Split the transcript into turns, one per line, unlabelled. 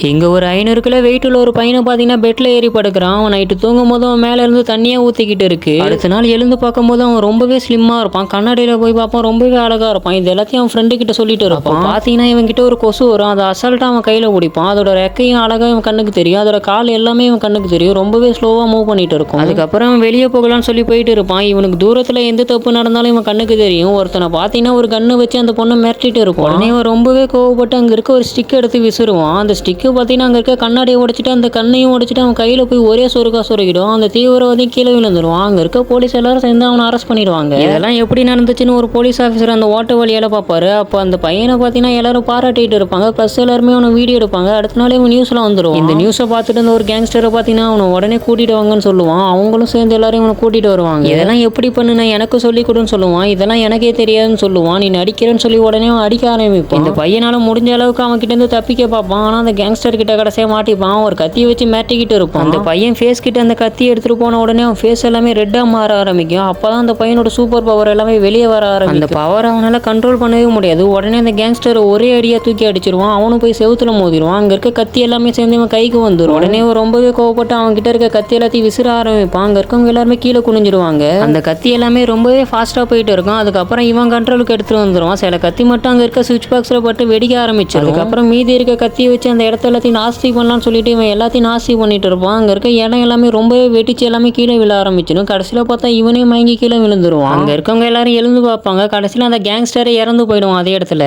இங்க ஒரு 500 kilo weight உள்ள ஒரு பையனை பார்த்தீங்கன்னா பெட்ல ஏறி படுக்கிறான். அவன் நைட்டு தூங்கும்போது அவன் மேல இருந்து தண்ணியா ஊத்திக்கிட்டு இருக்கு. அடுத்த நாள் எழுந்து பார்க்கும்போது அவன் ரொம்பவே ஸ்லிம்மா இருப்பான். கண்ணாடியில போய் பார்ப்பான், ரொம்பவே அழகா இருப்பான். இது எல்லாத்தையும் அவன் ஃப்ரெண்டு கிட்ட சொல்லிட்டு இருப்பான். பார்த்தீங்கன்னா இவன் கிட்ட ஒரு கொசு வரும். அதை அசால்ட்டா அவன் கையில பிடிப்பான். அதோட ரெக்கையும் அழகா இவன் கண்ணுக்கு தெரியும். அதோட கால் எல்லாமே இவன் கண்ணுக்கு தெரியும். ரொம்பவே ஸ்லோவா மூவ் பண்ணிட்டு இருக்கும். அதுக்கப்புறம் அவன் வெளியே போகலான்னு சொல்லி போயிட்டு இருப்பான். இவனுக்கு தூரத்துல எந்த தப்பு நடந்தாலும் இவன் கண்ணுக்கு தெரியும். ஒருத்தனை பார்த்தீங்கன்னா ஒரு கண்ணு வச்சு அந்த பொண்ணை மிரட்டிட்டு இருக்கும். உடனே அவன் ரொம்பவே கோவப்பட்டு அங்க இருக்க ஒரு ஸ்டிக் எடுத்து விசிறுவான். அந்த ஸ்டிக்கு பார்த்தீங்கன்னா அங்க இருக்க கண்ணாடியை உடைச்சிட்டு அந்த கண்ணையும் உடைச்சிட்டு அவன் கையில போய் ஒரே சொருகா சொருகிடும். அந்த தீவிரவாதி கீழே விழுந்துருவான். அங்க இருக்க போலீஸ் எல்லாரும் சேர்ந்து அவனை அரெஸ்ட் பண்ணிடுவாங்க. இதெல்லாம் எப்படி நடந்துச்சுன்னு ஒரு போலீஸ் ஆஃபீஸர் அந்த ஓட்ட வழியால பார்ப்பாரு. அப்போ அந்த பையனை பார்த்தீங்கன்னா எல்லாரும் பாராட்டிட்டு இருப்பாங்க. ப்ளஸ் எல்லாருமே அவனை வீடியோ எடுப்பாங்க. அடுத்த நாளே அவன் நியூஸ்ல வந்துடும். இந்த நியூஸை பார்த்துட்டு அந்த ஒரு கேங்ஸ்டரை பார்த்தீங்கன்னா அவனை உடனே கூட்டிட்டு வாங்கன்னு சொல்லுவான். அவங்களும் சேர்ந்து எல்லாரையும் அவனை கூட்டிட்டு வருவாங்க. இதெல்லாம் எப்படி பண்ணுனா எனக்கு சொல்லி கொடுன்னு சொல்லுவான். இதெல்லாம் எனக்கே தெரியாதுன்னு சொல்லுவான். நீ நடிக்கிறேன்னு சொல்லி உடனே அவன் அடிக்க ஆரம்பிப்பான். இந்த பையனால முடிஞ்ச அளவுக்கு அவன் கிட்ட இருந்து தப்பிக்க பார்ப்பான். ஆனா அந்த கேங்ஸ்டர் கிட்ட கடைசியா மாட்டிப்பான். ஒரு கத்தியை வச்சு மிரட்டிக்கிட்டு இருப்பான். அந்த பையன் ஃபேஸ் கிட்ட அந்த கத்தியை எடுத்துட்டு போன உடனே அவன் ஃபேஸ் எல்லாமே ரெட்டா மாற ஆரம்பிக்கும். அப்பதான் அந்த பையனோட சூப்பர் பவர் எல்லாமே வெளியே வர ஆரம்பிக்கும். அந்த பவர் அவனால கண்ட்ரோல் பண்ணவே முடியாது. உடனே அந்த கேங்ஸ்டர் ஒரே அடியா தூக்கி அடிச்சிருவான். அவனும் போய் செவுத்துல மோதிடுவான். அங்க இருக்க கத்தி எல்லாமே சேர்ந்து இவன் கைக்கு வந்துடும். உடனே ரொம்பவே கோவப்பட்டு அவன் கிட்ட இருக்க கத்தி எல்லாத்தையும் விசிற ஆரம்பிப்பான். அங்க இருக்கவங்க எல்லாருமே கீழே குனிஞ்சிருவாங்க. அந்த கத்தி எல்லாமே ரொம்பவே ஃபாஸ்டா போயிட்டு இருக்கும். அதுக்கப்புறம் இவன் கண்ட்ரோலுக்கு எடுத்துட்டு வந்துருவான். சில கத்தி மட்டும் அங்க இருக்க சுவிட்ச் பாக்ஸ்ல பட்டு வெடிக்க ஆரம்பிச்சு. அதுக்கப்புறம் மீதி இருக்க கத்தியை வச்சு அந்த இடத்த எல்லாத்தையும் நாஸ்தி பண்ணலாம்னு சொல்லிட்டு இவன் எல்லாத்தையும் நாஸ்தி பண்ணிட்டு இருப்பான். அங்க இருக்க இடம் எல்லாமே ரொம்பவே வெடிச்சு எல்லாமே கீழே விழ ஆரம்பிச்சிடும். கடைசியில பார்த்தா இவனே மயங்கி கீழே விழுந்துருவான். அங்க இருக்கவங்க எல்லாரும் எழுந்து பார்ப்பாங்க. கடைசியில அந்த கேங்ஸ்டரை இறந்து போயிடுவான் அதே இடத்துல.